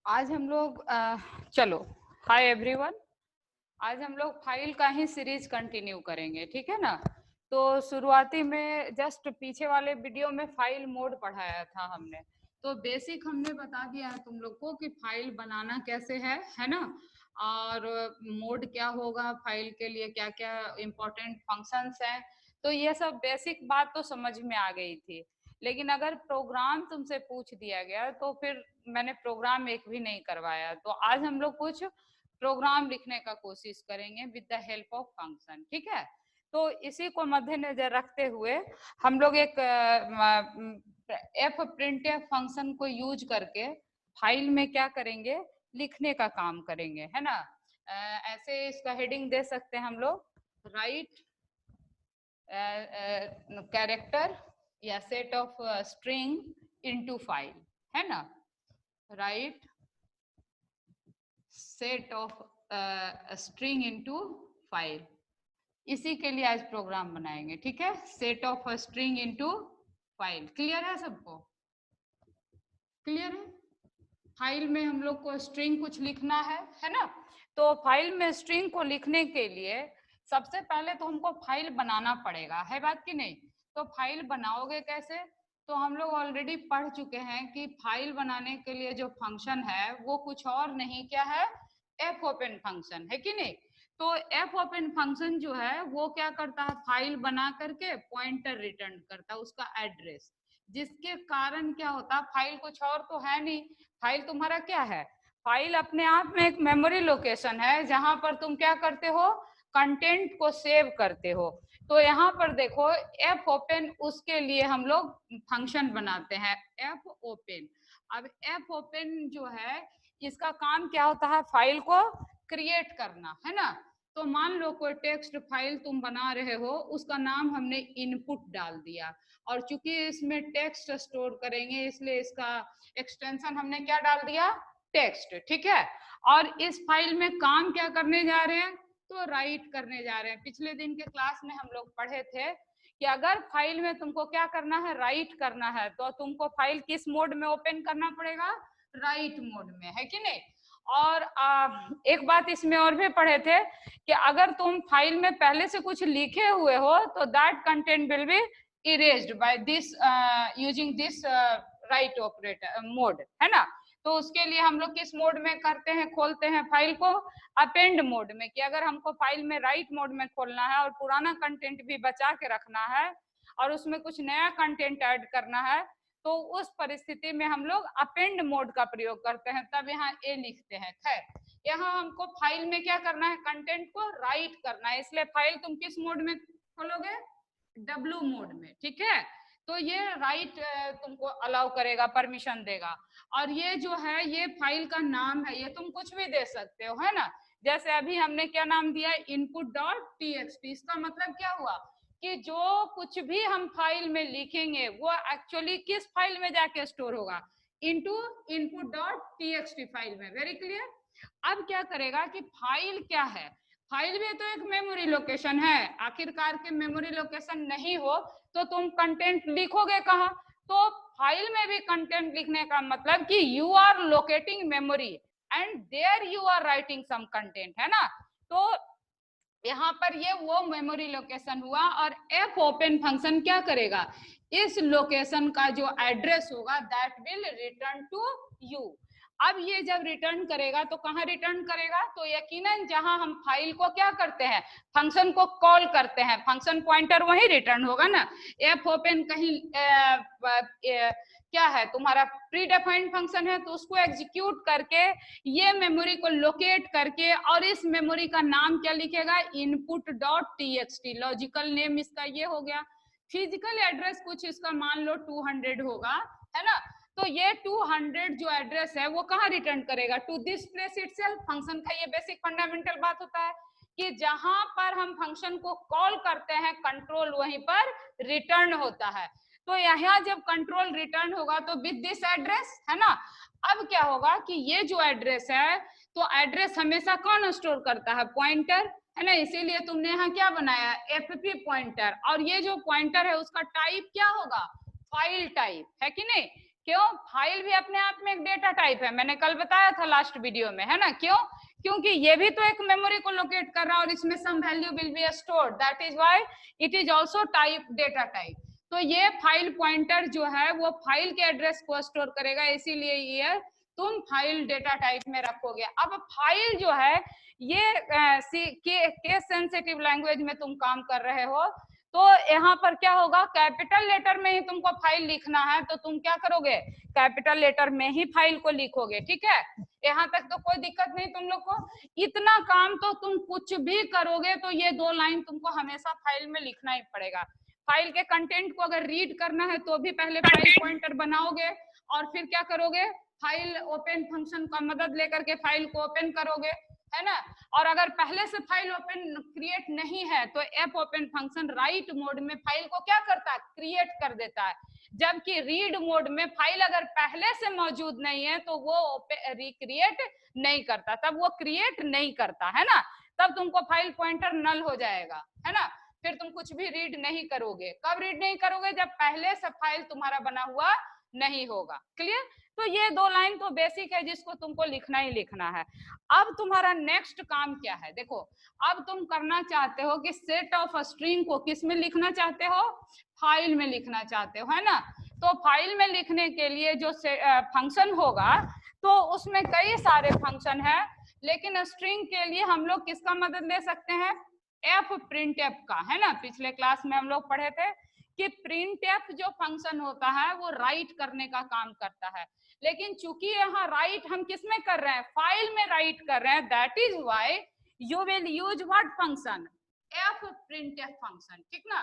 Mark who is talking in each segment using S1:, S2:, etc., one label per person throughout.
S1: आज हम लोग चलो, हाय एवरीवन। आज हम लोग फाइल का ही सीरीज कंटिन्यू करेंगे, ठीक है ना। तो शुरुआती में जस्ट पीछे वाले वीडियो में फाइल मोड पढ़ाया था हमने। तो बेसिक हमने बता दिया है तुम लोग को कि फाइल बनाना कैसे है ना। और मोड क्या होगा, फाइल के लिए क्या क्या इम्पोर्टेंट फंक्शंस हैं। तो ये सब बेसिक बात तो समझ में आ गई थी। लेकिन अगर प्रोग्राम तुमसे पूछ दिया गया तो फिर मैंने प्रोग्राम एक भी नहीं करवाया। तो आज हम लोग कुछ प्रोग्राम लिखने का कोशिश करेंगे with the help of function, ठीक है। तो इसी को मद्देनजर रखते हुए हम लोग एक एफ प्रिंट एफ फंक्शन को यूज करके फाइल में क्या करेंगे, लिखने का काम करेंगे, है ना। ऐसे इसका हेडिंग दे सकते हैं हम लोग, राइट कैरेक्टर या set of string into file, है ना। Right set of string into file. इसी के लिए आज प्रोग्राम बनाएंगे, ठीक है। Set of string into file. Clear है सबको? क्लियर है। फाइल में हम लोग को स्ट्रिंग कुछ लिखना है ना। तो फाइल में स्ट्रिंग को लिखने के लिए सबसे पहले तो हमको फाइल बनाना पड़ेगा, है बात की नहीं। तो फाइल बनाओगे कैसे? तो हम लोग ऑलरेडी पढ़ चुके हैं कि फाइल बनाने के लिए जो फंक्शन है वो कुछ और नहीं, क्या है, एफ ओपन फंक्शन, है कि नहीं। तो एफ ओपन फंक्शन जो है वो क्या करता है, फाइल बना करके पॉइंटर रिटर्न करता है, उसका एड्रेस। जिसके कारण क्या होता, फाइल कुछ और तो है नहीं। फाइल तुम्हारा क्या है, फाइल अपने आप में एक मेमोरी लोकेशन है जहां पर तुम क्या करते हो, कंटेंट को सेव करते हो। तो यहाँ पर देखो एफ ओपन, उसके लिए हम लोग फंक्शन बनाते हैं एफ ओपन। अब एफ ओपन जो है इसका काम क्या होता है, फाइल को क्रिएट करना, है ना। तो मान लो कोई टेक्स्ट फाइल तुम बना रहे हो, उसका नाम हमने इनपुट डाल दिया। और चूंकि इसमें टेक्स्ट स्टोर करेंगे इसलिए इसका एक्सटेंशन हमने क्या डाल दिया, टेक्स्ट, ठीक है। और इस फाइल में काम क्या करने जा रहे हैं, तो राइट करने जा रहे हैं। पिछले दिन के क्लास में हम लोग पढ़े थे कि अगर फाइल में तुमको क्या करना है, राइट करना है, तो तुमको फाइल किस मोड में ओपन करना पड़ेगा, राइट मोड में, है कि नहीं। और एक बात इसमें और भी पढ़े थे कि अगर तुम फाइल में पहले से कुछ लिखे हुए हो तो that content will be erased by this using this write operator mode, है ना। तो उसके लिए हम लोग किस मोड में करते हैं, खोलते हैं फाइल को, अपेंड मोड में। कि अगर हमको फाइल में राइट मोड में खोलना है और पुराना कंटेंट भी बचा के रखना है और उसमें कुछ नया कंटेंट ऐड करना है, तो उस परिस्थिति में हम लोग अपेंड मोड का प्रयोग करते हैं, तब यहाँ ए लिखते हैं। खैर, यहाँ हमको फाइल में क्या करना है, कंटेंट को राइट करना है, इसलिए फाइल तुम किस मोड में खोलोगे, डब्ल्यू मोड में, ठीक है। तो ये राइट तुमको अलाउ करेगा, परमिशन देगा। और ये जो है ये फाइल का नाम है, ये तुम कुछ भी दे सकते हो, है ना। जैसे अभी हमने क्या नाम दिया, इनपुट डॉट टीएक्सटी। इसका मतलब क्या हुआ कि जो कुछ भी हम फाइल में लिखेंगे वो एक्चुअली किस फाइल में जाके स्टोर होगा, into input dot TXT file में। Very clear. अब क्या करेगा कि फाइल क्या है, फाइल भी तो एक मेमोरी लोकेशन है। आखिरकार के मेमोरी लोकेशन नहीं हो तो तुम कंटेंट लिखोगे कहाँ। तो फाइल में भी कंटेंट लिखने का मतलब कि you are locating memory and there you are writing some content, है ना। तो यहाँ पर ये वो मेमोरी लोकेशन हुआ। और एफ ओपन फंक्शन क्या करेगा, इस लोकेशन का जो एड्रेस होगा that will return to you. अब ये जब रिटर्न करेगा तो कहाँ रिटर्न करेगा, तो यकीनन जहां हम फाइल को क्या करते हैं, फंक्शन को कॉल करते हैं, फंक्शन पॉइंटर वही रिटर्न होगा ना। एफ ओपन कहीं क्या है तुम्हारा प्री डिफाइंड फंक्शन है, तो उसको एग्जीक्यूट करके ये मेमोरी को लोकेट करके और इस मेमोरी का नाम क्या लिखेगा, input dot TXT. Logical name इसका ये हो गया। फिजिकल एड्रेस कुछ इसका मान लो 200 होगा, है ना। तो ये 200 जो एड्रेस है वो कहाँ रिटर्न करेगा, to this place itself. Function का ये बेसिक फंडामेंटल बात होता है कि जहां पर हम फंक्शन को कॉल करते हैं कंट्रोल वहीं पर रिटर्न होता है। तो यहाँ जब कंट्रोल रिटर्न होगा तो विद दिस एड्रेस, है ना। अब क्या होगा कि ये जो एड्रेस है, तो एड्रेस हमेशा कौन स्टोर करता है, पॉइंटर, है ना। इसीलिए तुमने यहाँ क्या बनाया, एफपी पॉइंटर। और ये जो पॉइंटर है उसका टाइप क्या होगा, फाइल टाइप, है कि नहीं। क्यों? फाइल भी अपने आप में एक डेटा टाइप है, मैंने कल बताया था लास्ट वीडियो में, है ना? क्यों? क्योंकि ये भी तो एक मेमोरी को लोकेट कर रहा है और इसमें some value will be stored, that is why it is also type data type. तो ये फाइल पॉइंटर जो है वो फाइल के एड्रेस को स्टोर करेगा, इसीलिए ये तुम फाइल डेटा टाइप में रखोगे। अब फाइल जो है ये केस सेंसिटिव लैंग्वेज में तुम काम कर रहे हो, तो यहाँ पर क्या होगा, कैपिटल लेटर में ही तुमको फाइल लिखना है, तो तुम क्या करोगे, कैपिटल लेटर में ही फाइल को लिखोगे। ठीक है, यहाँ तक तो कोई दिक्कत नहीं तुम लोग को। इतना काम तो तुम कुछ भी करोगे तो ये 2 लाइन तुमको हमेशा फाइल में लिखना ही पड़ेगा। फाइल के कंटेंट को अगर रीड करना है तो भी पहले फाइल पॉइंटर बनाओगे और फिर क्या करोगे, फाइल ओपन फंक्शन का मदद लेकर के फाइल को ओपन करोगे, है ना? और अगर पहले से फाइल ओपन क्रिएट नहीं है तो F open function right mode में फाइल को क्या करता है, क्रिएट कर देता है। जबकि रीड मोड में फाइल अगर पहले से मौजूद नहीं है तो वो रिक्रिएट नहीं करता, तब वो क्रिएट नहीं करता, है ना? तब तुमको फाइल पॉइंटर नल हो जाएगा, है ना? फिर तुम कुछ भी रीड नहीं करोगे। कब रीड नहीं करोगे, जब पहले से फाइल तुम्हारा बना हुआ नहीं होगा। क्लियर? तो ये 2 लाइन तो बेसिक है जिसको तुमको लिखना ही लिखना है। अब तुम्हारा नेक्स्ट काम क्या है, देखो अब तुम करना चाहते हो कि सेट ऑफ स्ट्रिंग को किस में लिखना चाहते हो, फाइल में लिखना चाहते हो, है ना? तो फाइल में लिखने के लिए जो फंक्शन होगा तो उसमें कई सारे फंक्शन है, लेकिन स्ट्रिंग के लिए हम लोग किसका मदद ले सकते हैं, एफ प्रिंट एफ का, है ना? पिछले क्लास में हम लोग पढ़े थे कि प्रिंट एफ जो फंक्शन होता है वो राइट करने का काम करता है, लेकिन चूंकि यहाँ राइट हम किस में कर रहे हैं, फाइल में राइट कर रहे हैं, that is why you will use what function, F print F function. ठीक ना?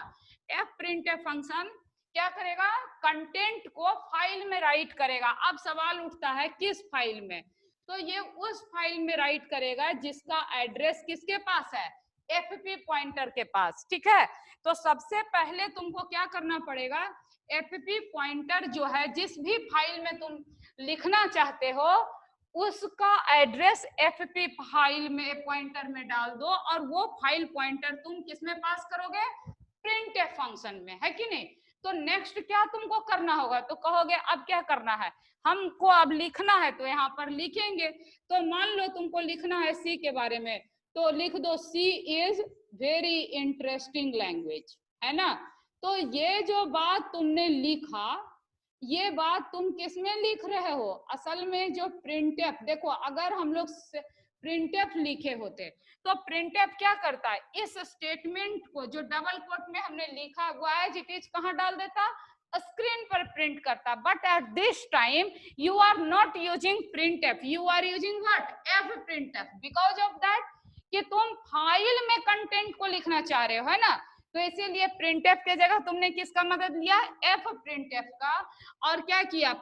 S1: एफ प्रिंट एफ फंक्शन क्या करेगा, कंटेंट को फाइल में राइट करेगा। अब सवाल उठता है किस फाइल में, तो ये उस फाइल में राइट करेगा जिसका एड्रेस किसके पास है, एफपी पॉइंटर के पास। ठीक है, तो सबसे पहले तुमको क्या करना पड़ेगा, एफपी पॉइंटर जो है जिस भी फाइल में तुम लिखना चाहते हो उसका एड्रेस एफपी फाइल में पॉइंटर में डाल दो और वो फाइल पॉइंटर तुम किस में पास करोगे, प्रिंट एफ फंक्शन में, है कि नहीं? तो नेक्स्ट क्या तुमको करना होगा, तो कहोगे अब क्या करना है, हमको अब लिखना है, तो यहाँ पर लिखेंगे। तो मान लो तुमको लिखना है सी के बारे में, तो लिख दो सी इज वेरी इंटरेस्टिंग लैंग्वेज, है ना? तो ये जो बात तुमने लिखा, ये बात तुम किस में लिख रहे हो, असल में जो प्रिंटफ, देखो अगर हम लोग प्रिंटफ लिखे होते तो प्रिंटफ क्या करता है, इस स्टेटमेंट को जो डबल कोट में हमने लिखा हुआ है एज इट इज कहाँ डाल देता, स्क्रीन पर प्रिंट करता। But at this time you are not using printf, you are using what, F printf, because of that कि तुम फाइल में कंटेंट को लिखना चाह रहे हो, है ना? तो इसीलिए प्रिंटफ के जगह तुमने किसका मदद लिया, एफ प्रिंटफ का। और क्या किया,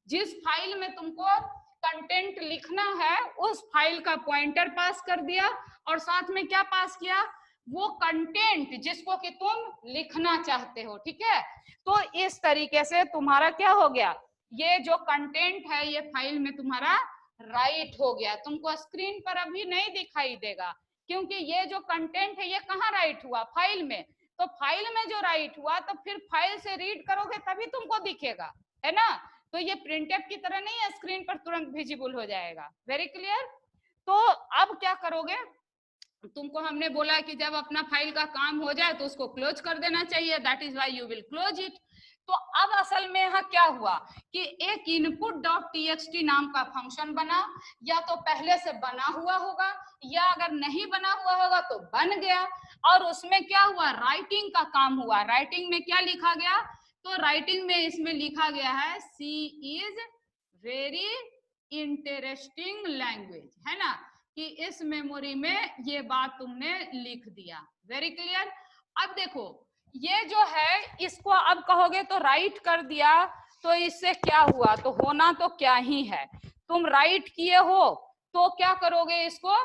S1: जिस फाइल में तुमको कंटेंट लिखना है उस फाइल का पॉइंटर पास कर दिया और साथ में क्या पास किया, वो कंटेंट जिसको कि तुम लिखना चाहते हो। ठीक है, तो इस तरीके से तुम्हारा क्या हो गया, ये जो कंटेंट है ये फाइल में तुम्हारा राइट हो गया। तुमको स्क्रीन पर अभी नहीं दिखाई देगा क्योंकि ये जो कंटेंट है ये कहाँ राइट हुआ, फाइल में। तो फाइल में जो राइट हुआ तो फिर फाइल से रीड करोगे तभी तुमको दिखेगा, है ना? तो ये प्रिंटफ की तरह नहीं है स्क्रीन पर तुरंत विजिबल हो जाएगा। Very clear? तो अब क्या करोगे, तुमको हमने बोला कि जब अपना फाइल का काम हो जाए तो उसको क्लोज कर देना चाहिए, that is why you will close it. तो अब असल में यहाँ क्या हुआ कि एक इनपुट डॉट टीएक्सटी नाम का फंक्शन बना, या तो पहले से बना हुआ होगा या अगर नहीं बना हुआ होगा तो बन गया, और उसमें क्या हुआ, राइटिंग का काम हुआ। राइटिंग में क्या लिखा गया, तो राइटिंग में इसमें लिखा गया है सी इज वेरी इंटरेस्टिंग लैंग्वेज, है ना? कि इस मेमोरी में ये बात तुमने लिख दिया। Very clear? अब देखो ये जो है इसको अब कहोगे तो राइट कर दिया, तो इससे क्या हुआ, तो होना तो क्या ही है, तुम राइट किए हो तो क्या करोगे, इसको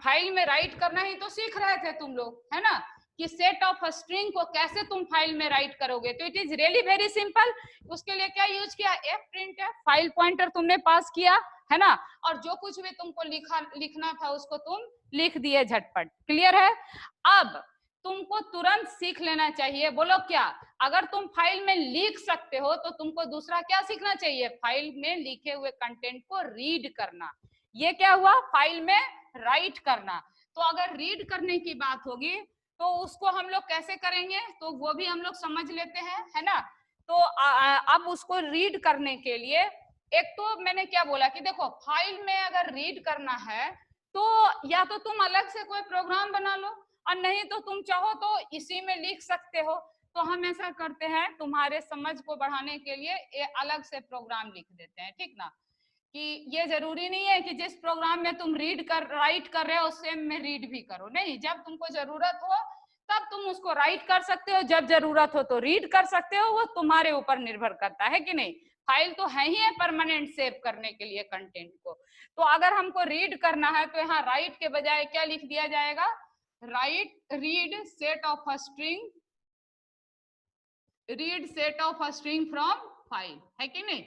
S1: फाइल में राइट करना ही तो सीख रहे थे तुम लोग, है ना? कि सेट ऑफ स्ट्रिंग को कैसे तुम फाइल में राइट करोगे। तो it is really very simple. उसके लिए क्या यूज किया, एफ प्रिंट है, फाइल पॉइंटर तुमने पास किया, है ना? और जो कुछ भी तुमको लिखना था उसको तुम लिख दिए झटपट। क्लियर है? अब तुमको तुरंत सीख लेना चाहिए। बोलो क्या? अगर तुम फाइल में लिख सकते हो तो तुमको दूसरा क्या सीखना चाहिए? फाइल में लिखे हुए कंटेंट को रीड करना। ये क्या हुआ? फाइल में राइट करना। तो अगर रीड करने की बात होगी तो उसको हम लोग कैसे करेंगे, तो वो भी हम लोग समझ लेते हैं, है ना। तो अब उसको रीड करने के लिए एक तो मैंने क्या बोला कि देखो, फाइल में अगर रीड करना है तो या तो तुम अलग से कोई प्रोग्राम बना लो, और नहीं तो तुम चाहो तो इसी में लिख सकते हो। तो हम ऐसा करते हैं, तुम्हारे समझ को बढ़ाने के लिए अलग से प्रोग्राम लिख देते हैं, ठीक ना। कि ये जरूरी नहीं है कि जिस प्रोग्राम में तुम राइट कर रहे हो सेम में रीड भी करो, नहीं। जब तुमको जरूरत हो तब तुम उसको राइट कर सकते हो, जब जरूरत हो तो रीड कर सकते हो, वो तुम्हारे ऊपर निर्भर करता है कि नहीं। फाइल तो है ही है परमानेंट सेव करने के लिए कंटेंट को। तो अगर हमको रीड करना है तो यहाँ राइट के बजाय क्या लिख दिया जाएगा? Read set of a string, read set of a string from file, है कि नहीं।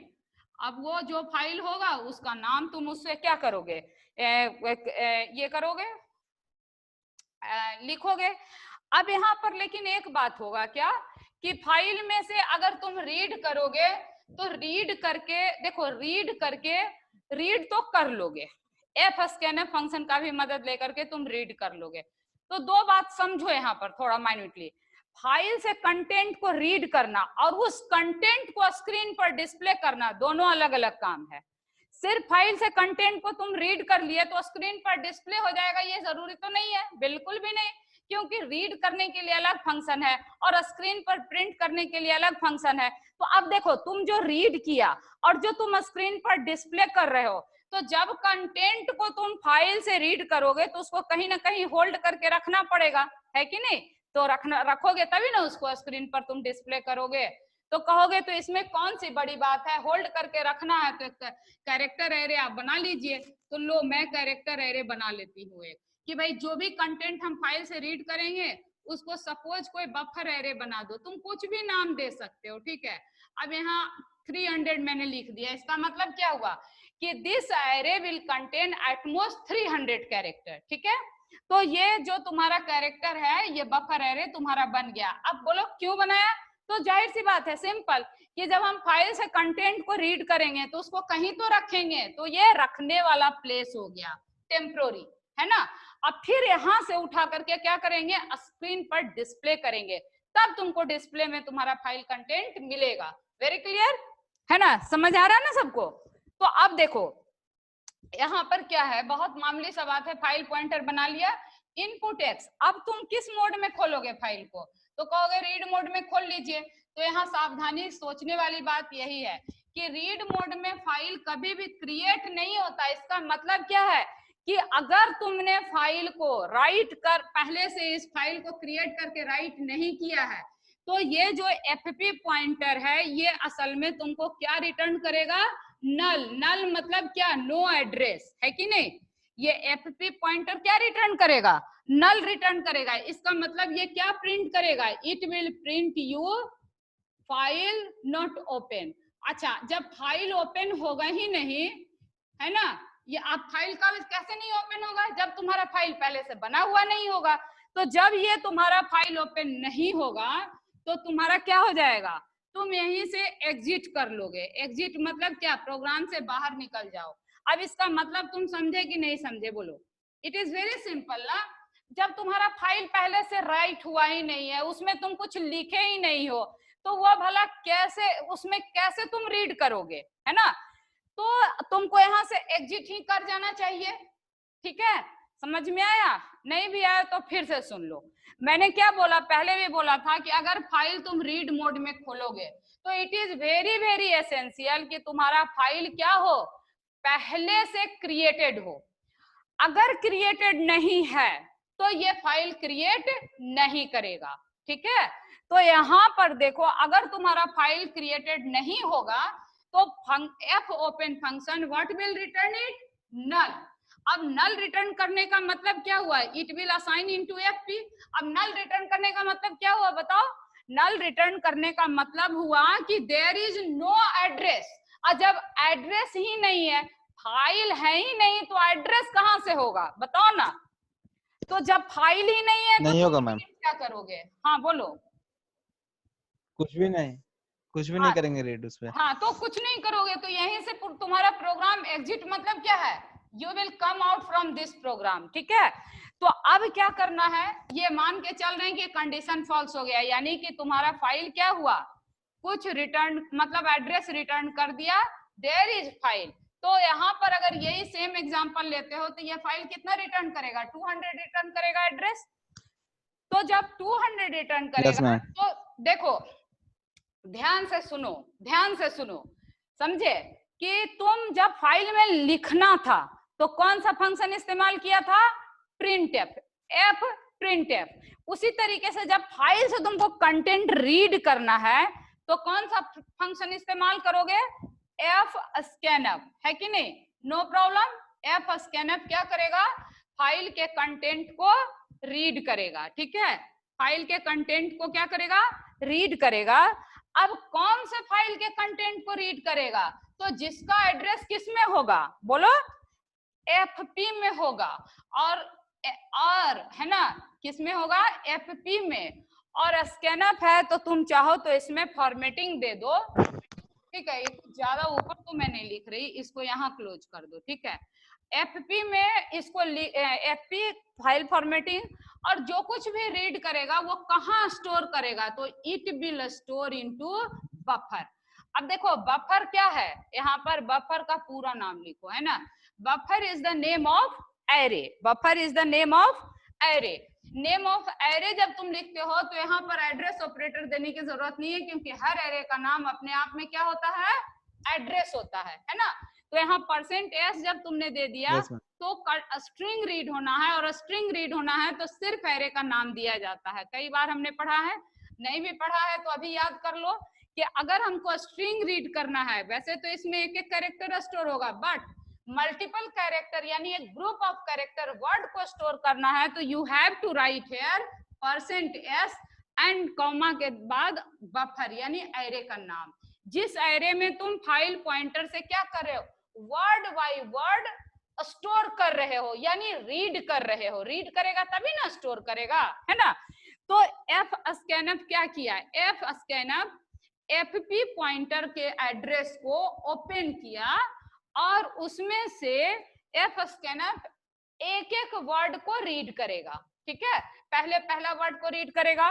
S1: अब वो जो फाइल होगा उसका नाम तुम उससे क्या करोगे? ये करोगे, लिखोगे। अब यहाँ पर लेकिन एक बात होगा क्या, कि फाइल में से अगर तुम रीड करोगे तो रीड करके देखो, रीड तो कर लोगे, fscanf फंक्शन का भी मदद लेकर के तुम रीड कर लोगे। तो दो बात समझो यहाँ पर थोड़ा माइन्यूटली। फाइल से कंटेंट को रीड करना और उस कंटेंट को स्क्रीन पर डिस्प्ले करना दोनों अलग अलग काम है। सिर्फ फाइल से कंटेंट को तुम रीड कर लिए तो स्क्रीन पर डिस्प्ले हो जाएगा, ये जरूरी तो नहीं है, बिल्कुल भी नहीं। क्योंकि रीड करने के लिए अलग फंक्शन है और स्क्रीन पर प्रिंट करने के लिए अलग फंक्शन है। तो अब देखो, तुम जो रीड किया और जो तुम स्क्रीन पर डिस्प्ले कर रहे हो, तो जब कंटेंट को तुम फाइल से रीड करोगे तो उसको कहीं ना कहीं होल्ड करके रखना पड़ेगा, है कि नहीं। तो रखोगे तभी ना उसको स्क्रीन पर तुम डिस्प्ले करोगे। तो कहोगे तो इसमें कौन सी बड़ी बात है, होल्ड करके रखना है तो कैरेक्टर एरे आप बना लीजिए। तो लो, मैं कैरेक्टर एरे बना लेती हूँ एक, कि भाई जो भी कंटेंट हम फाइल से रीड करेंगे उसको सपोज कोई बफर एरे बना दो, तुम कुछ भी नाम दे सकते हो, ठीक है। अब यहाँ 300 मैंने लिख दिया, इसका मतलब क्या हुआ कि this array will contain at most 300 character, ठीक है। तो ये जो तुम्हारा कैरेक्टर है, ये बफर एरे तुम्हारा बन गया। अब बोलो क्यों बनाया? तो जाहिर सी बात है, सिंपल, कि जब हम फाइल से कंटेंट को रीड करेंगे तो उसको कहीं तो रखेंगे, तो ये रखने वाला प्लेस हो गया, टेम्पोररी, है ना। अब फिर यहां से उठा करके क्या करेंगे? स्क्रीन पर डिस्प्ले करेंगे, तब तुमको डिस्प्ले में तुम्हारा फाइल कंटेंट मिलेगा। वेरी क्लियर, है ना, समझ आ रहा है ना सबको। तो अब देखो यहाँ पर क्या है, बहुत मामूली सा बात है, फाइल पॉइंटर बना लिया, इनपुट एक्स। अब तुम किस मोड में खोलोगे फाइल को? तो कहोगे रीड मोड में खोल लीजिए। तो यहाँ सावधानी सोचने वाली बात यही है कि रीड मोड में फाइल कभी भी क्रिएट नहीं होता। इसका मतलब क्या है कि अगर तुमने फाइल को राइट कर, पहले से इस फाइल को क्रिएट करके राइट नहीं किया है, तो ये जो एफपी पॉइंटर है ये असल में तुमको क्या रिटर्न करेगा? नल। नल मतलब क्या? नो एड्रेस, है कि नहीं। ये एफपी पॉइंटर क्या रिटर्न करेगा? नल रिटर्न करेगा। इसका मतलब ये क्या प्रिंट करेगा? It will print you file not open. अच्छा, जब फाइल ओपन होगा ही नहीं, है ना, ये आप फाइल का कैसे नहीं ओपन होगा? जब तुम्हारा फाइल पहले से बना हुआ नहीं होगा। तो जब ये तुम्हारा फाइल ओपन नहीं होगा तो तुम्हारा क्या हो जाएगा? तुम यहीं से एग्जिट कर लोगे। एग्जिट मतलब क्या? प्रोग्राम से बाहर निकल जाओ। अब इसका मतलब तुम समझे कि नहीं समझे? बोलो। इट इज वेरी सिंपल ना। जब तुम्हारा फाइल पहले से राइट हुआ ही नहीं है, उसमें तुम कुछ लिखे ही नहीं हो, तो वो भला कैसे, उसमें कैसे तुम रीड करोगे, है ना। तो तुमको यहाँ से एग्जिट ही कर जाना चाहिए, ठीक है। समझ में आया? नहीं भी आया तो फिर से सुन लो। मैंने क्या बोला, पहले भी बोला था कि अगर फाइल तुम रीड मोड में खोलोगे तो it is very very essential कि तुम्हारा फाइल क्या हो? पहले से क्रिएटेड हो। अगर क्रिएटेड नहीं है तो ये फाइल क्रिएट नहीं करेगा, ठीक है। तो यहाँ पर देखो, अगर तुम्हारा फाइल क्रिएटेड नहीं होगा तो F open function what will return it? Null. अब नल रिटर्न करने का मतलब क्या हुआ? It will assign into FP. अब नल रिटर्न करने का मतलब क्या हुआ बताओ? नल रिटर्न करने का मतलब हुआ कि देयर इज नो एड्रेस। और जब एड्रेस ही नहीं है, फाइल है ही नहीं, तो एड्रेस कहां से होगा बताओ ना। तो जब फाइल ही नहीं है
S2: नहीं
S1: तो
S2: होगा
S1: तुम
S2: मैम,
S1: क्या करोगे? हाँ बोलो।
S2: कुछ भी
S1: हाँ
S2: नहीं करेंगे रीड उस पे।
S1: हाँ, तो कुछ नहीं करोगे तो यहीं से तुम्हारा प्रोग्राम एग्जिट मतलब क्या है? You will come out from this program, ठीक है। तो अब क्या करना है, ये मान के चल रहे हैं कि कंडीशन फॉल्स हो गया, यानी कि तुम्हारा फाइल क्या हुआ, कुछ रिटर्न मतलब एड्रेस रिटर्न कर दिया, देयर इज फाइल। तो यहाँ पर अगर यही सेम एग्जांपल लेते हो तो ये फाइल कितना रिटर्न करेगा? 200 रिटर्न करेगा एड्रेस। तो जब 200 रिटर्न
S2: यस
S1: करेगा
S2: मैम।
S1: तो देखो ध्यान से सुनो, ध्यान से सुनो, समझे कि तुम जब फाइल में लिखना था तो कौन सा फंक्शन इस्तेमाल किया था? Printf, F printf. उसी तरीके से जब फाइल से तुमको कंटेंट रीड करना है तो कौन सा फंक्शन इस्तेमाल करोगे? एफ स्कैनफ, है कि नहीं? No problem. एफ स्कैनफ क्या करेगा? फाइल के कंटेंट को रीड करेगा, ठीक है। फाइल के कंटेंट को क्या करेगा? रीड करेगा। अब कौन से फाइल के कंटेंट को रीड करेगा? तो जिसका एड्रेस किस में होगा? बोलो, एफपी में होगा। और है ना, किस में होगा? एफपी में। और स्कैनअप है तो तुम चाहो तो इसमें फॉर्मेटिंग दे दो, ठीक है। ज्यादा ऊपर तो मैं नहीं लिख रही, इसको यहाँ क्लोज कर दो, ठीक है। एफपी में इसको एफपी फाइल फॉर्मेटिंग, और जो कुछ भी रीड करेगा वो कहाँ स्टोर करेगा? तो it will store into buffer. अब देखो बफर क्या है, यहाँ पर बफर का पूरा नाम लिखो, है ना। Buffer is the name of array, buffer is the name of array. Name of array जब तुम लिखते हो तो यहाँ पर एड्रेस ऑपरेटर देने की जरूरत नहीं है, क्योंकि हर एरे का नाम अपने आप में क्या होता है? एड्रेस होता है ना। तो यहाँ %s जब तुमने दे दिया
S2: यस मैम।
S1: तो स्ट्रिंग रीड होना है, और स्ट्रिंग रीड होना है तो सिर्फ एरे का नाम दिया जाता है। कई बार हमने पढ़ा है, नहीं भी पढ़ा है तो अभी याद कर लो कि अगर हमको स्ट्रिंग रीड करना है, वैसे तो इसमें एक एक कैरेक्टर स्टोर होगा, बट मल्टीपल कैरेक्टर यानी एक ग्रुप ऑफ कैरेक्टर वर्ड को स्टोर करना है तो you have to write here %s and comma के बाद बफर यानी एरे का नाम। जिस एरे में तुम फाइल पॉइंटर से क्या कर रहे हो? वर्ड बाय वर्ड स्टोर कर रहे हो, यानी रीड कर रहे हो। रीड करेगा तभी ना स्टोर करेगा, है ना। तो एफ स्कैनफ क्या किया? एफ स्कैनफ एफपी पॉइंटर के एड्रेस को ओपन किया और उसमें से एफ स्कैनफ एक एक वर्ड को रीड करेगा, ठीक है। पहले पहला वर्ड को रीड करेगा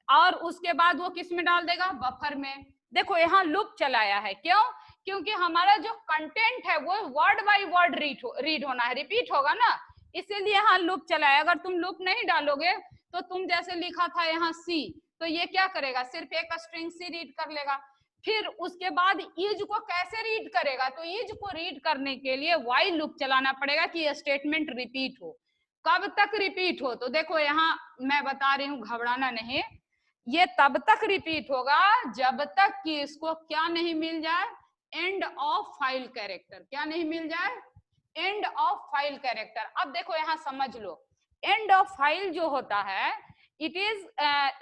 S1: और उसके बाद वो किस में डाल देगा? बफर में। देखो यहाँ लूप चलाया है, क्यों? क्योंकि हमारा जो कंटेंट है वो वर्ड बाय वर्ड रीड होना है, रिपीट होगा ना, इसीलिए यहाँ लूप चलाया। अगर तुम लूप नहीं डालोगे तो तुम जैसे लिखा था यहाँ सी, तो ये क्या करेगा? सिर्फ एक स्ट्रिंग सी रीड कर लेगा। फिर उसके बाद ईज को कैसे रीड करेगा? तो ईज को रीड करने के लिए व्हाइल लूप चलाना पड़ेगा कि ये स्टेटमेंट रिपीट हो। कब तक रिपीट हो? तो देखो यहाँ मैं बता रही हूँ, घबराना नहीं, ये तब तक रिपीट होगा जब तक कि इसको क्या नहीं मिल जाए? End of file character. क्या नहीं मिल जाए? End of file character. अब देखो यहाँ समझ लो, एंड ऑफ फाइल जो होता है इट इज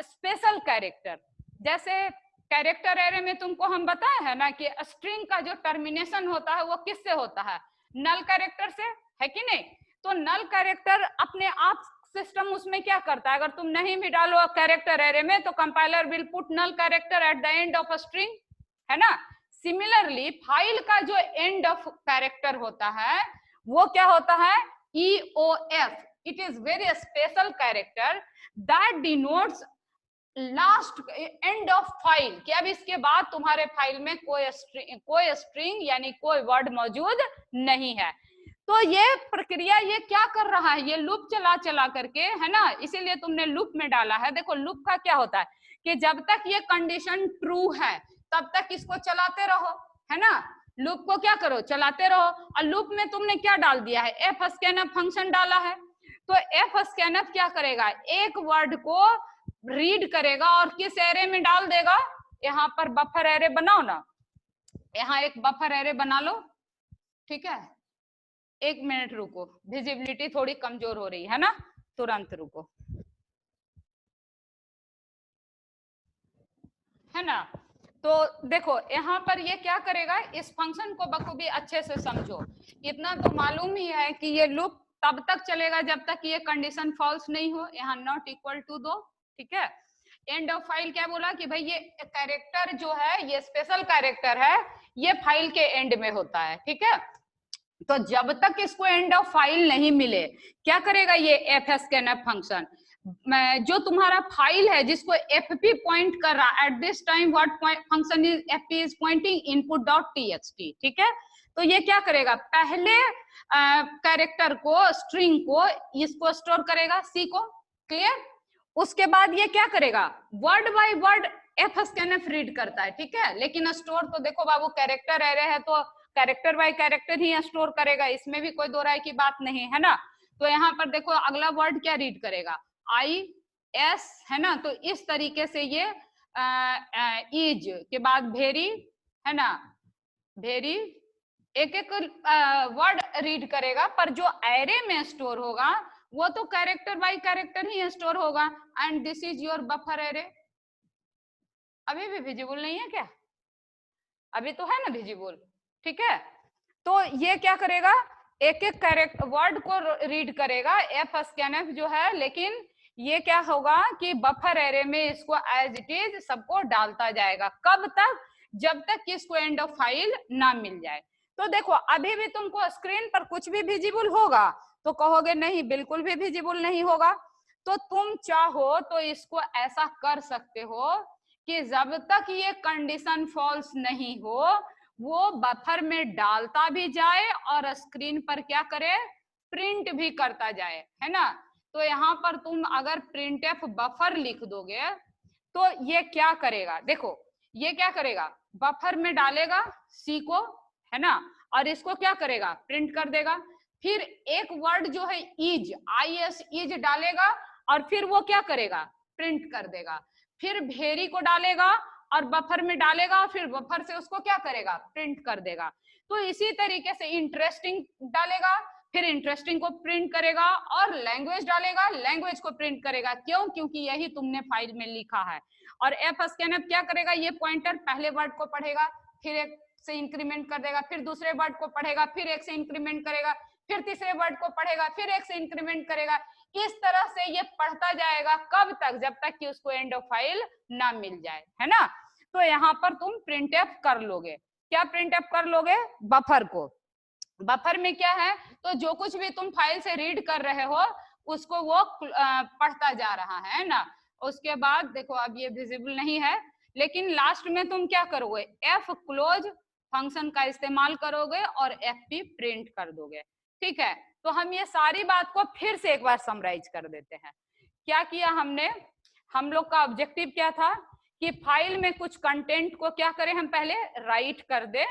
S1: स्पेशल कैरेक्टर। जैसे कैरेक्टर एरे में तुमको हम बताए हैं ना कि स्ट्रिंग का जो टर्मिनेशन होता है वो किससे होता है? नल कैरेक्टर से, है कि नहीं? तो नल कैरेक्टर अपने आप सिस्टम उसमें क्या करता है? अगर तुम नहीं भी डालो कैरेक्टर एरे में तो compiler will put null character at the end of a string, है ना। सिमिलरली फाइल का जो एंड ऑफ कैरेक्टर होता है वो क्या होता है? EOF। It is very special character that denotes last end of file, कि अब इसके बाद तुम्हारे फाइल में कोई स्ट्रिंग यानी कोई वर्ड मौजूद नहीं है। तो ये प्रक्रिया ये क्या कर रहा है? ये लूप चला चला करके, है ना, इसीलिए तुमने लूप में डाला है। देखो लूप का क्या होता है कि जब तक ये कंडीशन ट्रू है तब तक इसको चलाते रहो, है ना। लूप को क्या करो? चलाते रहो। और लूप में तुमने क्या डाल दिया है? एफ स्कैनफ फंक्शन डाला है। तो एफ स्कैनफ क्या करेगा? एक वर्ड को रीड करेगा और किस एरे में डाल देगा? यहाँ पर बफर एरे बनाओ ना, यहाँ एक बफर एरे बना लो, ठीक है। एक मिनट रुको, विजिबिलिटी थोड़ी कमजोर हो रही है ना, तुरंत रुको, है ना। तो देखो यहाँ पर ये क्या करेगा? इस फंक्शन को बखूबी अच्छे से समझो। इतना तो मालूम ही है कि ये लूप तब तक चलेगा जब तक ये कंडीशन फॉल्स नहीं हो, यहाँ नॉट इक्वल टू दो, ठीक है। एंड ऑफ फाइल क्या बोला कि भाई ये कैरेक्टर जो है, ये स्पेशल कैरेक्टर है, ये फाइल के एंड में होता है, ठीक है। तो जब तक इसको एंड ऑफ फाइल नहीं मिले, क्या करेगा ये fscanf फंक्शन, जो तुम्हारा फाइल है जिसको fp पॉइंट कर रहा, eight this time what function is fp is pointing input.txt, ठीक है। तो ये क्या करेगा, पहले कैरेक्टर को, स्ट्रिंग को, इसको स्टोर करेगा, सी को, क्लियर। उसके बाद ये क्या करेगा, word by word fscanf read करता है, ठीक है। लेकिन स्टोर तो देखो बाबू, कैरेक्टर एरे है तो कैरेक्टर बाय कैरेक्टर ही स्टोर करेगा, इसमें भी कोई दो राय की बात नहीं है ना। तो यहाँ पर देखो अगला वर्ड क्या रीड करेगा, आई एस, है ना। तो इस तरीके से ये इज के बाद भेरी, है ना, भेरी, एक एक वर्ड रीड करेगा, पर जो एरे में स्टोर होगा वो तो कैरेक्टर बाय कैरेक्टर ही स्टोर होगा। And this is your buffer array. अभी भी विजिबल नहीं है क्या, अभी तो है ना विजिबल, ठीक है। तो ये क्या करेगा, एक एक कैरेक्टर वर्ड को रीड करेगा fscanf जो है, लेकिन ये क्या होगा कि बफर एरे में इसको एज इट इज सबको डालता जाएगा। कब तक, जब तक कि इसको एंड ऑफ फाइल ना मिल जाए। तो देखो अभी भी तुमको स्क्रीन पर कुछ भी विजिबल होगा तो कहोगे नहीं, बिल्कुल भी विजिबल नहीं होगा। तो तुम चाहो तो इसको ऐसा कर सकते हो कि जब तक ये कंडीशन फॉल्स नहीं हो, वो बफर में डालता भी जाए और स्क्रीन पर क्या करे, प्रिंट भी करता जाए, है ना। तो यहाँ पर तुम अगर printf बफर लिख दोगे तो ये क्या करेगा, देखो ये क्या करेगा, बफर में डालेगा सी को, है ना, और इसको क्या करेगा, प्रिंट कर देगा। फिर एक वर्ड जो है इज, IS इज डालेगा और फिर वो क्या करेगा, प्रिंट कर देगा। फिर भेरी को डालेगा और बफर में डालेगा, फिर बफर से उसको क्या करेगा, प्रिंट कर देगा। तो इसी तरीके से इंटरेस्टिंग डालेगा, फिर इंटरेस्टिंग को प्रिंट करेगा, और लैंग्वेज डालेगा, लैंग्वेज को प्रिंट करेगा। क्यों, क्योंकि यही तुमने फाइल में लिखा है। और fscanf क्या करेगा, ये पॉइंटर पहले वर्ड को पढ़ेगा, फिर एक से इंक्रीमेंट कर देगा, फिर दूसरे वर्ड को पढ़ेगा, फिर एक से इंक्रीमेंट करेगा, फिर तीसरे वर्ड को पढ़ेगा, फिर एक से इंक्रीमेंट करेगा। इस तरह से ये पढ़ता जाएगा, कब तक, जब तक कि उसको एंड ऑफ फाइल ना मिल जाए, है ना। तो यहाँ पर तुम printf कर लोगे, क्या printf कर लोगे, बफर को। बफर में क्या है, तो जो कुछ भी तुम फाइल से रीड कर रहे हो उसको वो पढ़ता जा रहा है ना। उसके बाद देखो अब ये विजिबल नहीं है, लेकिन लास्ट में तुम क्या करोगे, f क्लोज फंक्शन का इस्तेमाल करोगे और fp प्रिंट कर दोगे, ठीक है। तो हम ये सारी बात को फिर से एक बार समराइज कर देते हैं। क्या किया हमने, हम लोग का ऑब्जेक्टिव क्या था कि फाइल में कुछ कंटेंट को क्या करें, हम पहले राइट कर दे।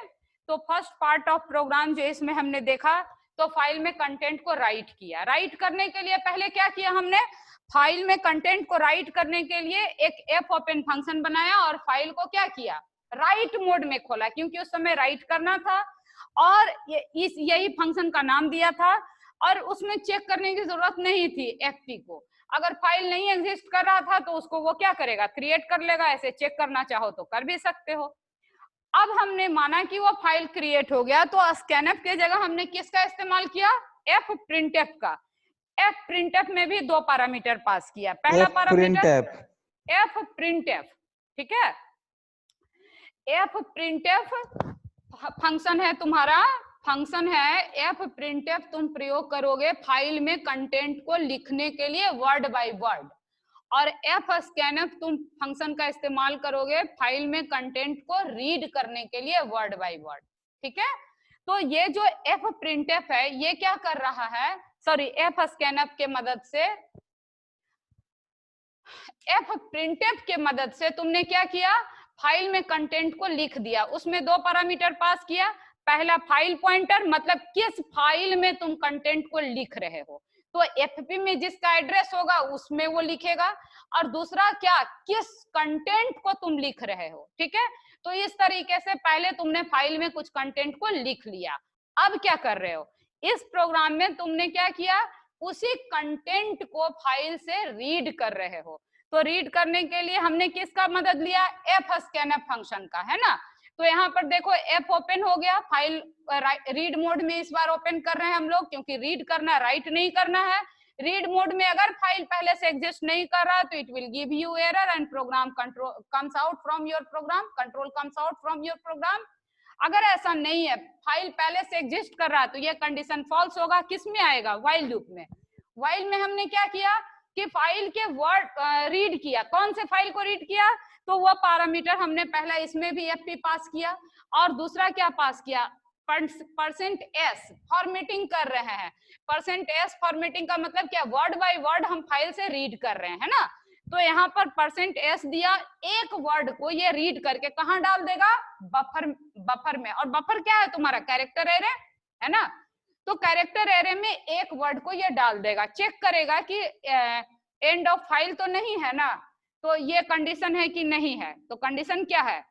S1: तो फर्स्ट पार्ट ऑफ प्रोग्राम जो इसमें हमने देखा, तो फाइल में कंटेंट को राइट किया। राइट करने के लिए पहले क्या किया हमने, फाइल में कंटेंट को राइट करने के लिए एक f ओपन फंक्शन बनाया और फाइल को क्या किया, राइट मोड में खोला, क्योंकि उस समय राइट करना था और यही फंक्शन का नाम दिया था। और उसमें चेक करने की जरूरत नहीं थी fp को, अगर फाइल नहीं एग्जिस्ट कर रहा था तो उसको वो क्या करेगा, क्रिएट कर लेगा। ऐसे चेक करना चाहो तो कर भी सकते हो। अब हमने माना कि वो फाइल क्रिएट हो गया, तो scanf के जगह हमने किसका इस्तेमाल किया, fprintf का। fprintf में भी दो पैरामीटर पास किया। पहला पैरामीटर fprintf, ठीक है। fprintf फंक्शन है तुम्हारा, फंक्शन है fprintf, तुम प्रयोग करोगे फाइल में कंटेंट को लिखने के लिए वर्ड बाय वर्ड, और fscanf तुम फंक्शन का इस्तेमाल करोगे फाइल में कंटेंट को रीड करने के लिए वर्ड बाय वर्ड, ठीक है। तो ये जो fprintf है ये क्या कर रहा है, सॉरी fscanf के मदद से, fprintf के मदद से तुमने क्या किया, फाइल में कंटेंट को लिख दिया। उसमें दो पैरामीटर पास किया, पहला फाइल पॉइंटर, मतलब किस फाइल में तुम कंटेंट को लिख रहे हो, तो fp में जिसका एड्रेस होगा उसमें वो लिखेगा, और दूसरा क्या, किस कंटेंट को तुम लिख रहे हो, ठीक है। तो इस तरीके से पहले तुमने फाइल में कुछ कंटेंट को लिख लिया। अब क्या कर रहे हो, इस प्रोग्राम में तुमने क्या किया, उसी कंटेंट को फाइल से रीड कर रहे हो। तो रीड करने के लिए हमने किसका मदद लिया, fscanf फंक्शन का, है ना। तो यहाँ पर देखो एफ ओपन हो गया, फाइल रीड मोड में इस बार ओपन कर रहे हैं हम लोग, क्योंकि रीड करना, राइट नहीं करना है। रीड मोड में अगर फाइल पहले से एग्जिस्ट नहीं कर रहा तो it will give you error and program control comes out from your program, control comes out from your program. अगर ऐसा नहीं है, फाइल पहले से एग्जिस्ट कर रहा है, तो ये कंडीशन फॉल्स होगा। किस में आएगा? व्हाइल लूप में। व्हाइल में हमने क्या किया कि फाइल के वर्ड रीड किया। कौन से फाइल को रीड किया? तो वो पैरामीटर हमने पहला इसमें भी एफपी पास किया, और दूसरा क्या पास किया? %s फॉर्मेटिंग कर रहे हैं। %s फॉर्मेटिंग का मतलब क्या? वर्ड बाय वर्ड हम फाइल से रीड कर रहे हैं, है ना। तो यहाँ पर %s दिया, एक वर्ड को ये रीड करके कहाँ डाल देगा? बफर में। और बफर क्या है तुम्हारा? कैरेक्टर एरे, है ना। तो कैरेक्टर एरे में एक वर्ड को ये डाल देगा, चेक करेगा कि एंड ऑफ फाइल तो नहीं है ना, तो ये कंडीशन है कि नहीं है। तो कंडीशन क्या है?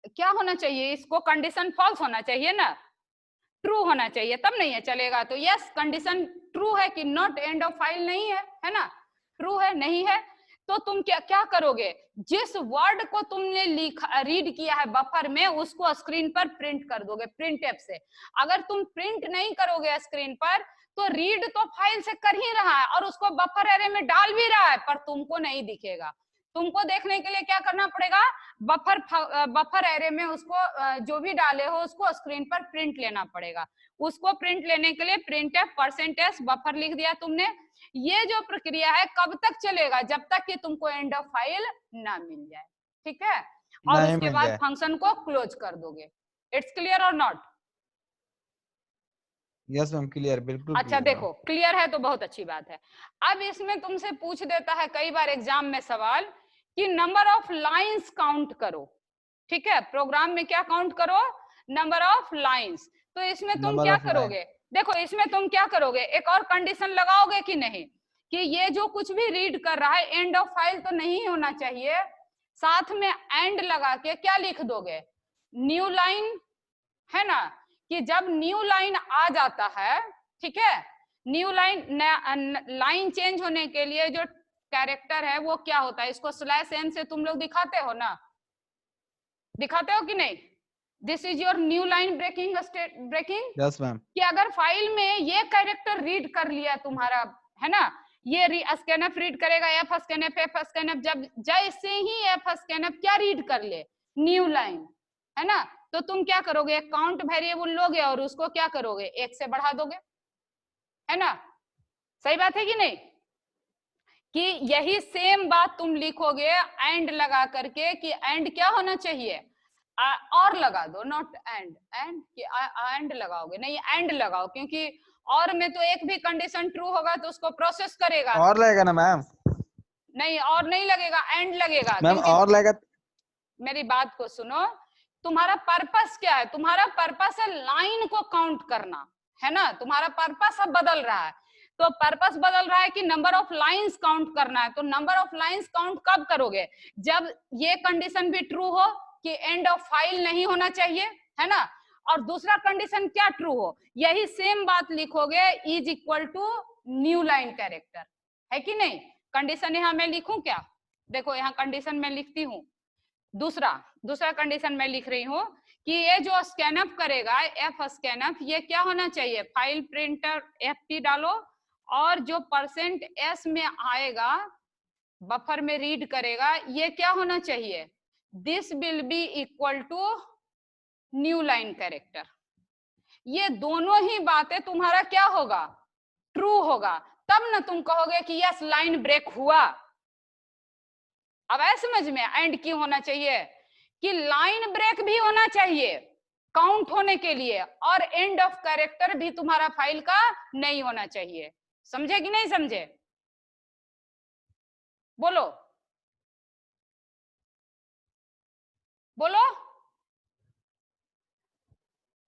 S1: क्या होना चाहिए? इसको कंडीशन फॉल्स होना चाहिए ना, ट्रू होना चाहिए, तब नहीं है चलेगा। तो यस, कंडीशन ट्रू है कि नॉट एंड ऑफ फाइल नहीं है ना, ट्रू है, नहीं है। तो तुम क्या क्या करोगे? जिस वर्ड को तुमने लिखा रीड किया है बफर में, उसको स्क्रीन पर प्रिंट कर दोगे प्रिंट एफ से। अगर तुम प्रिंट नहीं करोगे स्क्रीन पर, तो रीड तो फाइल से कर ही रहा है और उसको बफर एरे में डाल भी रहा है, पर तुमको नहीं दिखेगा। तुमको देखने के लिए क्या करना पड़ेगा? बफर एरे में उसको जो भी डाले हो उसको स्क्रीन पर प्रिंट लेना पड़ेगा। उसको प्रिंट लेने के लिए प्रिंट एफ %s बफर लिख दिया तुमने। ये जो प्रक्रिया है कब तक चलेगा? जब तक कि तुमको एंड ऑफ फाइल ना मिल जाए, ठीक है। और
S2: नहीं
S1: उसके
S2: मिल
S1: बाद
S2: जाए।
S1: फंक्शन को क्लोज कर दोगे। इट्स क्लियर और नॉट?
S2: यस मैम, क्लियर, बिल्कुल
S1: अच्छा
S2: क्लियर।
S1: देखो, क्लियर है तो बहुत अच्छी बात है। अब इसमें तुमसे पूछ देता है कई बार एग्जाम में सवाल कि नंबर ऑफ लाइंस काउंट करो, ठीक है। प्रोग्राम में क्या काउंट करो? Number of lines. तो इसमें तुम
S2: नंबर
S1: क्या
S2: ऑफ लाइन।
S1: करोगे? देखो इसमें तुम क्या करोगे? एक और कंडीशन लगाओगे कि नहीं, कि ये जो कुछ भी रीड कर रहा है एंड ऑफ फाइल तो नहीं होना चाहिए। साथ में एंड लगा के क्या लिख दोगे? न्यू लाइन, है ना। कि जब न्यू लाइन आ जाता है, ठीक है, न्यू लाइन चेंज होने के लिए जो कैरेक्टर है वो क्या होता है? इसको /n से तुम लोग दिखाते हो ना, दिखाते हो कि नहीं? This is your new line breaking.
S2: Yes ma'am.
S1: कि अगर फाइल में ये कैरेक्टर रीड कर लिया तुम्हारा, है ना, ये स्कैनफ रीड करेगा, एफ स्कैनफ, जब जैसे ही एफ स्कैनफ क्या रीड कर ले? न्यू लाइन, है ना। तो तुम क्या करोगे? काउंट वेरिएबल लोगे और उसको क्या करोगे? 1 से बढ़ा दोगे, है ना। सही बात है कि नहीं? कि यही सेम बात तुम लिखोगे एंड लगा करके, कि एंड क्या होना चाहिए? और लगा दो, नॉट एंड। एंड लगाओगे नहीं, एंड लगाओ, क्योंकि और में तो एक भी कंडीशन ट्रू होगा तो उसको प्रोसेस करेगा।
S2: और लगेगा ना मैम?
S1: नहीं, और नहीं लगेगा, एंड लगेगा।
S2: मैम
S1: क्योंकि
S2: और लगेगा।
S1: मेरी बात को सुनो, तुम्हारा पर्पस क्या है? तुम्हारा पर्पस है लाइन को काउंट करना, है ना। तुम्हारा पर्पस अब बदल रहा है। तो पर्पस बदल रहा है कि नंबर ऑफ लाइंस काउंट करना है। तो नंबर ऑफ लाइंस काउंट कब करोगे? जब ये कंडीशन भी ट्रू हो कि एंड ऑफ फाइल नहीं होना चाहिए, है ना। और दूसरा कंडीशन क्या ट्रू हो? यही सेम बात लिखोगे, is equal to new line character, है कि नहीं। कंडीशन यहाँ मैं लिखूं क्या? देखो यहाँ कंडीशन मैं लिखती हूँ। दूसरा कंडीशन मैं लिख रही हूँ कि ये जो स्कैनअप करेगा एफ स्कैनअप, ये क्या होना चाहिए? फाइल प्रिंटर एफपी डालो, और जो %s में आएगा बफर में रीड करेगा, ये क्या होना चाहिए? This will be equal to new line character. ये दोनों ही बातें तुम्हारा क्या होगा? ट्रू होगा। तब ना तुम कहोगे कि यस लाइन ब्रेक हुआ। अब ऐ समझ में एंड क्यों होना चाहिए? कि लाइन ब्रेक भी होना चाहिए काउंट होने के लिए, और एंड ऑफ कैरेक्टर भी तुम्हारा फाइल का नहीं होना चाहिए। समझे कि नहीं समझे? बोलो बोलो,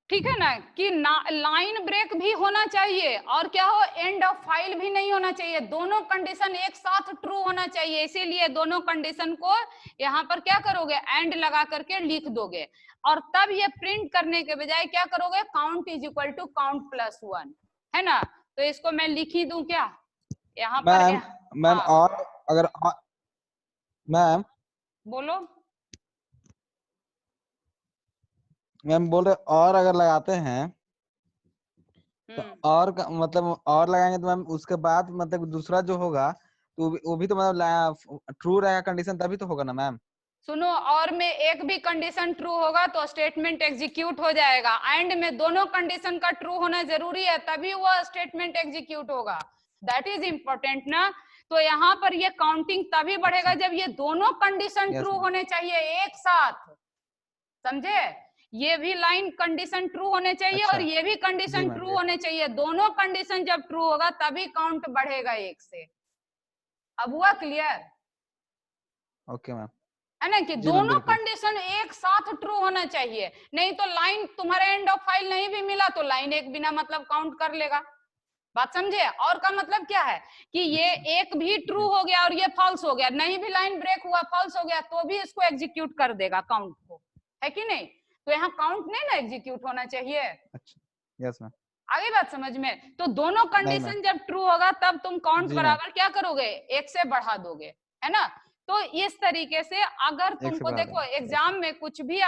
S1: ठीक है ना। कि लाइन ब्रेक भी होना चाहिए और क्या हो? एंड ऑफ फाइल भी नहीं होना चाहिए। दोनों कंडीशन एक साथ ट्रू होना चाहिए। इसीलिए दोनों कंडीशन को यहाँ पर क्या करोगे? एंड लगा करके लिख दोगे, और तब ये प्रिंट करने के बजाय क्या करोगे? Count is equal to count +1, है ना। तो इसको मैं लिख ही दूं क्या यहाँ पर?
S2: मैम
S1: हाँ
S2: और अगर मैम
S1: बोलो।
S2: मैम बोल रहे और अगर लगाते हैं तो
S1: हम्म
S2: और मतलब और लगाएंगे तो मैम उसके बाद मतलब दूसरा जो होगा तो वो भी तो मतलब ट्रू रहेगा कंडीशन तभी तो होगा ना मैम।
S1: सुनो, और में एक भी कंडीशन ट्रू होगा तो स्टेटमेंट एग्जीक्यूट हो जाएगा, एंड में दोनों कंडीशन का ट्रू होना जरूरी है तभी वो स्टेटमेंट एग्जीक्यूट होगा। दैट इज इंपॉर्टेंट ना। तो यहाँ पर ये काउंटिंग तभी बढ़ेगा
S2: अच्छा
S1: जब ये दोनों कंडीशन
S2: यस
S1: ट्रू
S2: मैम।
S1: होने चाहिए एक साथ, समझे? ये भी लाइन कंडीशन ट्रू होने चाहिए और
S2: अच्छा
S1: ये भी
S2: जी
S1: कंडीशन
S2: मैम
S1: ट्रू
S2: यस।
S1: होने चाहिए, दोनों कंडीशन जब ट्रू होगा तभी काउंट बढ़ेगा एक से। अब हुआ क्लियर?
S2: Okay ma'am.
S1: है ना, कि
S2: जी मैम
S1: दोनों
S2: बिल्कुल।
S1: कंडीशन एक साथ ट्रू होना चाहिए, नहीं तो लाइन तुम्हारे एंड ऑफ फाइल नहीं भी मिला तो लाइन एक बिना मतलब काउंट कर लेगा। बात समझे? और का मतलब क्या है कि ये
S2: अच्छा
S1: एक भी ट्रू
S2: जी
S1: हो गया और ये फॉल्स हो गया, नहीं भी लाइन ब्रेक हुआ फॉल्स हो गया तो भी इसको एग्जीक्यूट कर देगा काउंट को, है कि नहीं? तो यहाँ काउंट नहीं ना एग्जीक्यूट होना चाहिए।
S2: अच्छा यस मैम।
S1: आगे बात समझ में? तो दोनों
S2: नहीं मैम।
S1: कंडीशन जब ट्रू होगा तब तुम काउंट
S2: जी मैम
S1: बराबर क्या करोगे, एक से बढ़ा दोगे, है ना? तो इस तरीके से अगर
S2: एक से
S1: तुमको
S2: बढ़ा
S1: देखो
S2: देंगे।
S1: एग्जाम में कुछ भी